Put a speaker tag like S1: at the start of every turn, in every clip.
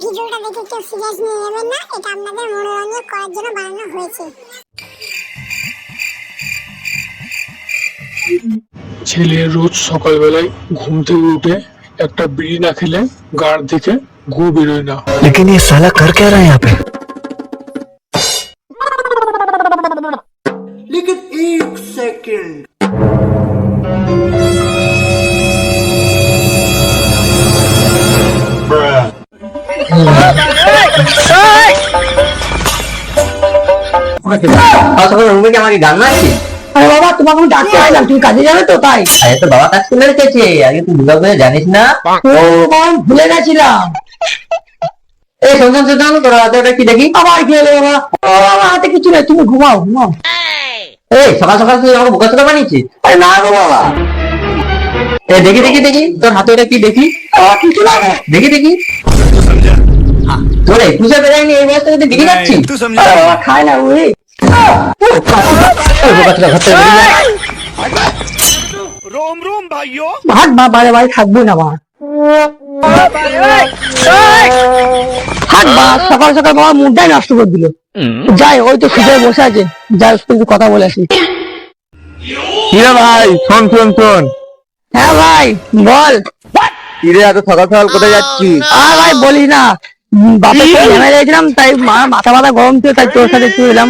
S1: ভিডিওটা দেখে কেউ সিরিয়াস নিয়ে নেবেন না, এটা আপনাদের মনোরঞ্জন করার জন্য বানানো হয়েছে।
S2: ছেলে রোজ সকালবেলায় ঘুম থেকে উঠে একটা বিড়ি না খেলে গাড় থেকে গু বেরোয় না।
S3: लेकिन ये साला कर क्या रहा है यहाँ पे?
S4: लेकिन एक सेकंड,
S5: আমাকে গান মারছি।
S6: আরে বাবা, তোমাকে আমি ডাকতে আসলাম, তুমি কাজে যাবে তো তাই।
S5: আরে তো বাবা কাজ করে রেখেছে, আগে তুই দুর্গা পুজো জানিস না?
S6: ও বাবা, আমি ভুলে গেছিলাম।
S5: এই শোন শোন শোন, তোর হাতে ওটা কি দেখি?
S6: আবার কি হলো বাবা? ও বাবা, হাতে কিছু নেই, তুমি ঘুমাও ঘুমাও।
S5: এই সকাল সকাল তুই আমাকে বোকা চোদা বানিয়েছিস?
S6: আরে না গো বাবা।
S5: এই দেখি দেখি দেখি, তোর হাতে ওটা কি দেখি?
S6: কিছু না।
S5: দেখি দেখি, তোর একুশে বেড়ায়নি এই বয়সটা যদি দেখে যাচ্ছি?
S6: আরে বাবা, খায় না ওই।
S5: বোকা চোদা ঘর থেকে বেরিয়ে যা।
S6: ভাগ বা বারে বারে থাকবো না মা। থাক বা, সকাল সকাল বাবা মুডটাই নষ্ট করে দিল। যাই, ওই তো সুযোগ বসে আছে, যাই একটু কথা বলে আসি।
S3: কিরে ভাই, শোন শোন শোন।
S6: হ্যাঁ ভাই বল।
S3: কিরে এত সকাল সকাল কোথায় যাচ্ছিস?
S6: আর ভাই বলি না, বাপের সাথে ঝামেলা গেছিলাম, তাই মাথা গরম ছিল, তাই তোর সাথে একটু এলাম।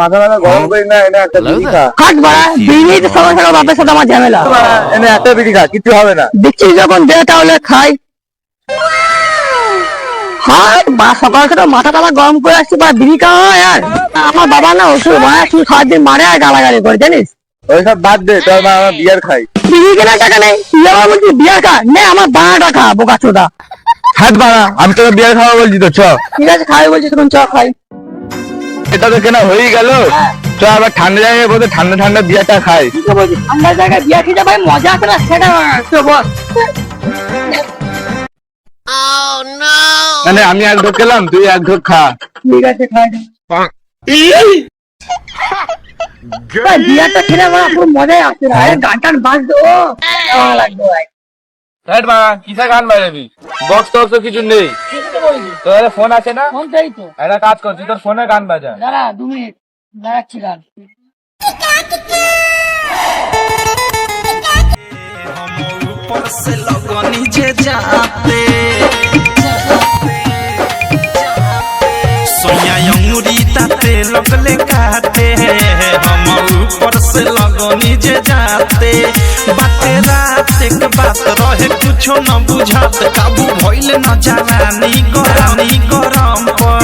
S3: মাথা মাথা গরম করি না, এনে একটা বিড়ি খা।
S6: থাক বাড়া, বিড়ি তো সকাল সকাল বাপের সাথে আমার ঝামেলা।
S3: এনে একটা বিড়ি খা, কিছু হবে না।
S6: দেখছিস যখন দে তাহলে খাই। হ্যাঁ বা, সকাল সকাল মাথা গরম করে আসছি, বা বিড়ি খাওয়া হয়। আর আমার বাবা না ওষুধ বানায়, শুধু সারাদিন মারে আর গালাগালি করে, জানিস।
S3: ওইসব বাদ দে, তোর মা আমার বিয়ার খাই।
S6: বিড়ি কেনার টাকা নেই, তুই আবার বলছিস বিয়ার খা। নে আমার বানাটা খা, বোকা চোদা।
S3: হাত বাড়া, আমি তোকে বিয়ার খাওয়া বলছি তো, চ।
S6: ঠিক আছে খাই বলছিস তখন চ খাই।
S3: এটা তো কেনা হয়েই গেল, চ আবার ঠান্ডা জায়গায় বলতে ঠান্ডা ঠান্ডা বিয়ারটা খাই।
S6: ঠিক আছে বলছিস, ঠান্ডা জায়গায় বিয়ার খেতে ভাই মজা আছে না, সেটা তো বল।
S3: মানে আমি এক ঢোক খেলাম, তুই এক ঢোক খা।
S6: ঠিক আছে খাই। ভাই বিয়ারটা খেলে আমার পুরো মজাই আসছে না, গান টান বাজতো ভালো লাগতো ভাই।
S7: কিসে গান বাজাবি? বক্স টক্স কিছু নেই। তোর ফোন আছে না?
S6: ফোন চাই তো।
S7: একটা কাজ করছি, তোর ফোনে গান বাজা।
S6: দাঁড়া 2 মিনিট, দাঁড়াচ্ছি গান।
S8: लगले काटे हम ऊपर से लगनी जे जाते बाते रात एक बात रहे कुछो न बुझात काबू भइले न जवानी गरम पर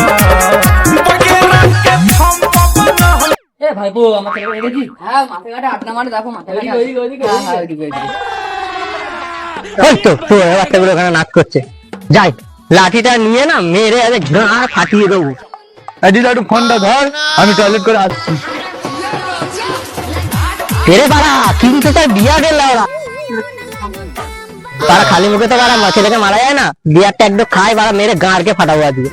S8: बगेरा के हम पवन
S6: এ ভাইবো, আমাকে রেখেছি। হ্যাঁ মাথা কাটা আটনা মারে, দেখো মাথা কাটা। হ্যাঁ ওইদিকে।
S5: ওই তো তোর বাচ্চাগুলো ওখানে নাচ করছে। যাই, লাঠিটা নিয়ে না মেরে আরে ঘাড় ফাটিয়ে দেবো।
S3: দিদা একটু ফোনটা ধর, আমি টয়লেট করে আসছি।
S5: এরে বাড়া, কিন্তু তার বিয়া গেল ওরা। তারা খালি মুখে তো বাড়া ছেলেকে মারা যায় না, বিয়ারটা একদম খায় বাড়া, মেরে গাঁড়কে ফাটাবো আজকে।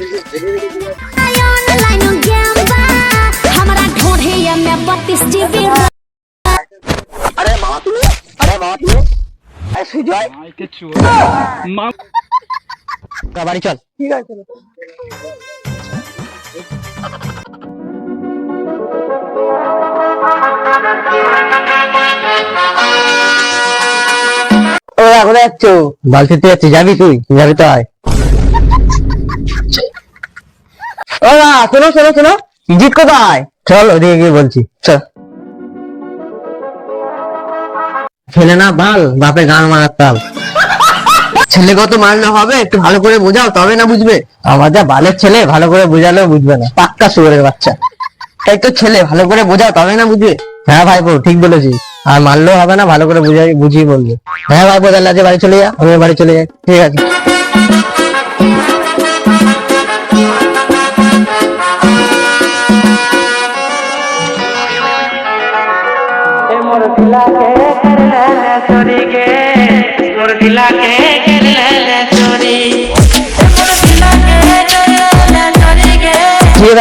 S5: আরে মামা তুমি, আরে মামা তুমি, আরে সুজয় বাড়ি চল।
S6: ঠিক আছে।
S5: ওরা কোথায় যাচ্ছ? বালতিতে যাচ্ছি, যাবি তুই? যাবি তো আয়। ওরা শোনো শোনো শোনো, জিত কোথায়? চল ওদিকে গিয়ে বলছি, চল। ছেলে না বাল, বাপে গান মারার তাল। ছেলে কত মারলে হবে? একটু ভালো করে বোঝাও তবে না বুঝবে। আমার যা বালের ছেলে, ভালো করে বোঝালেও বুঝবে না, পাক্কা শুয়োরের বাচ্চা। তাই তো ছেলে, ভালো করে বোঝাও তবে না বুঝবে। হ্যাঁ ভাইপো ঠিক বলেছিস, আর মারলেও হবে না, ভালো করে বুঝিয়ে বলবে। হ্যাঁ ভাইপো তাহলে আজকে বাড়ি চলে যা, আমি বাড়ি চলে যাই। ঠিক আছে।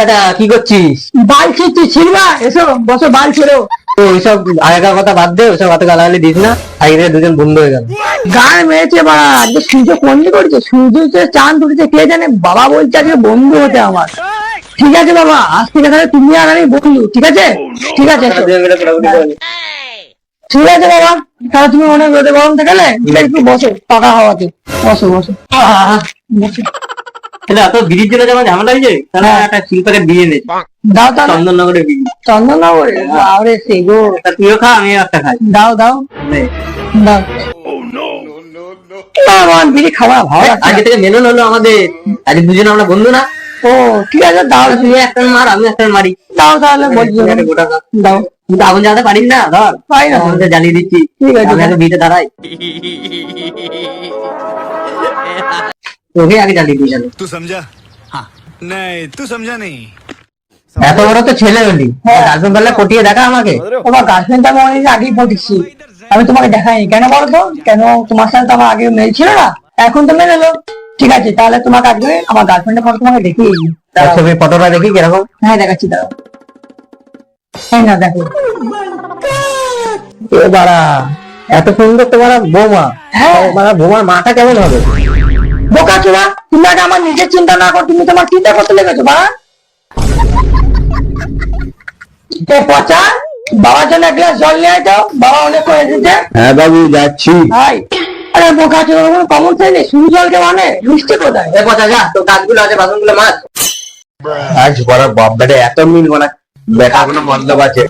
S5: বেটা কি করছিস?
S6: বাল ছিঁড়ছি, ছিড়বা, এসো বসো, বাল ছেড়ো।
S5: তো ওইসব আগেকার কথা বাদ দে, ওইসব কথা গালাগালি দিস না, আগে দুজন বন্ধু হয়ে গেল।
S6: গান মেরেছে বাবা, আজকে সূর্য কোনটি করেছে, সূর্য চাঁদ উঠেছে কে জানে, বাবা বলছে আজকে বন্ধু হতে আমার। ঠিক আছে বাবা, আজ থেকে তাহলে তুমি আর আমি বন্ধু, ঠিক আছে? ঠিক আছে এসো। ঠিক আছে বাবা, তাহলে তুমি অনেক রোদে গরম থাকলে একটু বসো পাকা হাওয়াতে, বসো বসো বসো।
S5: তো বিড়ির জন্য যেমন ঝামেলা হয়েছে, তাহলে একটা শিল্পকে দিয়ে নে।
S6: দাও তাহলে।
S5: চন্দননগরে বিড়ি।
S6: চন্দননগরে? আরে সে গো,
S5: তা তুইও খা, আমিও একটা খাই।
S6: দাও দাও দাও। আমার বিড়ি খাওয়া ভালো লাগছে না।
S5: আজকে থেকে মেনন হলো আমাদের, আজ দুজনে আমরা বন্ধু না?
S6: ও ঠিক আছে, দাও
S5: তুই একটা মার, আমি একটা মারি।
S6: দাও তাহলে, বলছি
S5: গোটা
S6: দাও।
S5: কিন্তু আগুন জ্বালাতে পারিস না, ধর।
S6: পারি না।
S5: আমাদের জ্বালিয়ে দিচ্ছি।
S6: ঠিক আছে,
S5: আমি আগে বিটে দাঁড়াই, তোকে আগে জ্বালিয়ে দিই।
S8: तू समझा? हाँ नहीं तू समझा नहीं।
S5: এত বড় তো ছেলে হলি, গার্লফ্রেন্ড বললে পটিয়ে দেখা আমাকে।
S6: তোমার গার্লফ্রেন্ড আমি অনেক আগেই পটিছি, আমি তোমাকে দেখাইনি কেন বলো তো? কেন তোমার সাথে তো আমার আগে মেল ছিল না, এখন তো মেলে এলো। ঠিক আছে, তাহলে তোমাকে আজকে আমার গার্লফ্রেন্ডের ফটো তোমাকে দেখিয়ে দিই।
S5: ছবি ফটোটা দেখি কিরকম।
S6: হ্যাঁ দেখাচ্ছি, দাঁড়াও। হ্যাঁ না দেখো,
S5: এ বাড়া, এত সুন্দর তোমার বৌমা।
S6: হ্যাঁ।
S5: বৌমার মাটা কেমন হবে?
S6: বোকা চোরা, তুমি আগে আমার নিজের চিন্তা না কর, তুমি তোমার চিন্তা করতে লেগেছো বাবা। এ পচা, বাবার জন্য এক গ্লাস জল নিয়ে যাও, বাবা অনেক করে এসেছে।
S3: হ্যাঁ বাবু যাচ্ছি।
S6: হাই, আরে বোকা চোরা, কোনো কমন সেন্স নেই, শুধু জলকে মানে মিষ্টি কোথায়?
S5: এ পচা, যা তো কাজগুলো আছে, বাসনগুলো মাছ।
S3: আজ বড় বাপ বেটা এত মিল মানে বেটা কোনো মতলব আছে।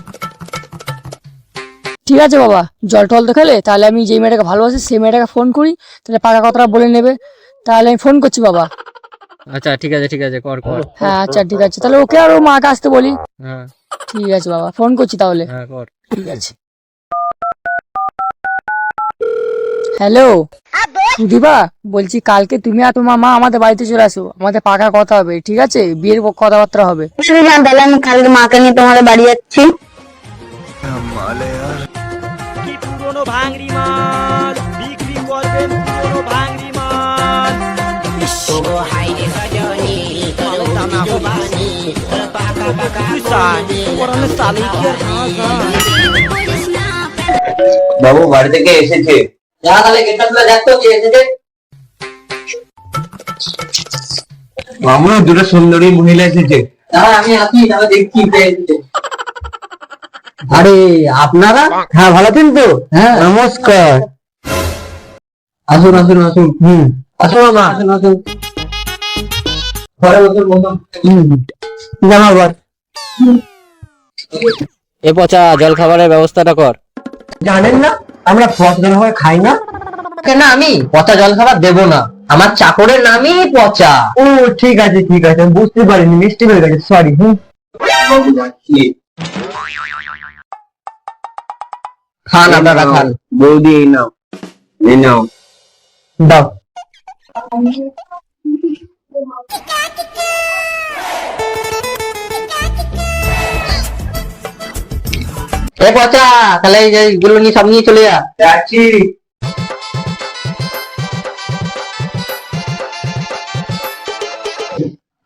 S9: ঠিক আছে বাবা, জল টল তো খেলে, তাহলে আমি যে মেয়েটাকে ভালোবাসি সেই মেয়েটাকে ফোন করি, তাহলে পাকা কথাটা বলে নেবে। তাহলে আমি ফোন করছি বাবা।
S5: আচ্ছা ঠিক আছে, ঠিক আছে, কর কর।
S9: হ্যাঁ আচ্ছা ঠিক আছে, তাহলে ওকে আর ও মাকে আসতে বলি।
S5: হ্যাঁ
S9: ঠিক আছে বাবা, ফোন করছি তাহলে।
S5: হ্যাঁ কর।
S9: ঠিক আছে। হ্যালো সুদীপা, বলছি কালকে তুমি আর তোমার মা আমাদের বাড়িতে চলে আসো, আমাদের পাকা কথা হবে, ঠিক আছে? বিয়ের কথাবার্তা হবে।
S1: তাহলে আমি কালকে মাকে নিয়ে তোমাদের বাড়ি যাচ্ছি।
S10: পুরনো ভাঙড়ি মাল বিক্রি করবেন, পুরনো ভাঙড়ি মাল।
S3: বাবু বাড়ি থেকে এসেছে।
S5: যা তাহলে গেটটা খুলে দেখতো কে এসেছে।
S3: মামুন দুটো সুন্দরী মহিলা এসেছে।
S5: দাঁড়া আমি আসি, তাহলে দেখছি কে এসেছে। আরে আপনারা? হ্যাঁ ভালো আছেন তো? হ্যাঁ নমস্কার। আসুন আসুন আসুন। আসুন মামা, আসুন আসুন। ঘরে বসুন বসুন। জামা বল।
S6: এ পচা, জল খাবারের ব্যবস্থাটা কর।
S5: জানেন না আমরা পচা জল খাবার খাই না? কেন আমি পচা জল খাবার দেবো না, আমার চাকরের নামই পচা। ও ঠিক আছে ঠিক আছে, আমি বুঝতে পারিনি, মিষ্টি হয়ে গেছে, সরি। খান আপনারা খান।
S3: বৌদি এই নাও, এই নাও।
S5: দাও। এ পচা, তাহলে এইগুলো নিয়ে সব নিয়ে চলে যা।
S3: যাচ্ছি।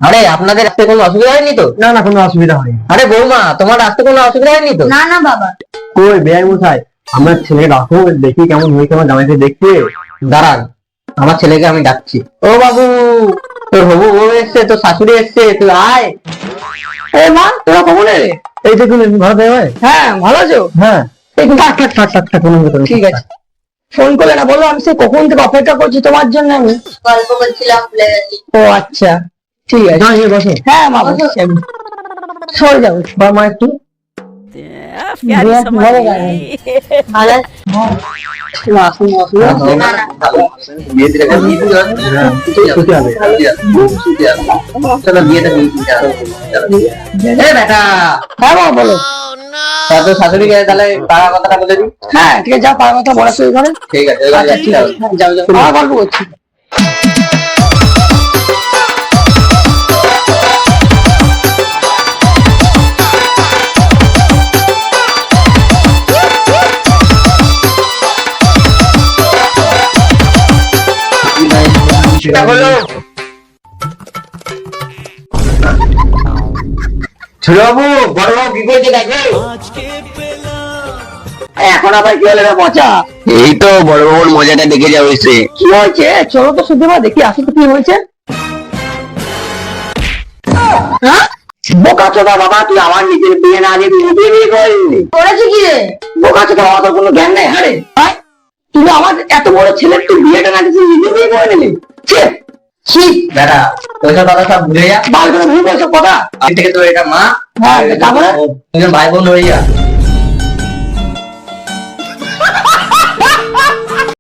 S5: আরে আপনাদের আসতে কোনো অসুবিধা হয়নি তো? না না, কোনো অসুবিধা হয়নি। আরে বৌমা, তোমার আসতে কোনো অসুবিধা হয়নি তো?
S1: না না বাবা।
S5: কই বেয়াই মশাই, আমার ছেলেকে ডাকো, দেখি কেমন হয়েছে আমার জামাইকে দেখতে। দাঁড়ান, আমার ছেলেকে আমি ডাকছি। ও বাবু, তোর হবু বউ এসছে, তোর শাশুড়ি এসছে, তুই আয়।
S6: এ মা, তোরা কখন এলে?
S5: এই যে তুমি ভালো দেবে।
S6: হ্যাঁ ভালো আছো?
S5: হ্যাঁ
S6: ঠিক আছে, ফোন করলে না, বলো আমি সে কখন থেকে অপেক্ষা করছি তোমার জন্য। আমি
S1: গল্প করছিলাম, ভুলে গেছি।
S6: ও আচ্ছা ঠিক আছে।
S5: বসো।
S6: হ্যাঁ মা বলছি আমি। সরে যাবো
S5: বা মা একটু
S6: ভালো লাগে।
S1: ভালো
S6: আসুন আসুন।
S3: বিয়ে দিলে
S5: ছুটি হবে।
S3: চলো বিয়েটা
S5: এ বেটা,
S6: হ্যাঁ মা বলো।
S5: তা তোর শাশুড়িকে তাহলে পাড়া কথাটা বলে দিই।
S6: হ্যাঁ ঠিক আছে, যাও পাড়ার কথা বলা শুরু করে।
S3: ঠিক আছে, এবার
S6: আচ্ছা
S3: যাচ্ছি
S6: ঠিক আছে,
S3: তাহলে।
S6: হ্যাঁ, যাও যাও, আমার গল্প করছি।
S3: সেটা হলো
S5: ছোট বাবু বড় বাবু কি করছে দেখো।
S6: এখন আবার কি হলো রে পচা?
S5: এই তো বড় বাবুর মজাটা দেখে যাও এসে।
S6: কি হয়েছে চলো তো শুনতে পাবো, দেখি আসলে কি হয়েছে। হ্যাঁ বোকা চোদা বাবা, তুই আমার নিজের বিয়ে না দিয়ে নিজে বিয়ে করলি করেছে কি রে? বোকা চোদা, আমার তো কোনো জ্ঞান নাই। হারে তুই আমার এত বড় ছেলে, তুই বিয়েটা না দিয়ে নিজে বিয়ে করে নিলি। ছি
S5: বেটা ওইসব কথা সব ভুলে যা।
S6: বাল করে ভুল বলছো কথা।
S5: আজ থেকে তো এটা মা,
S6: হ্যাঁ তারপরে
S5: দুজন ভাই বোন হয়ে যা।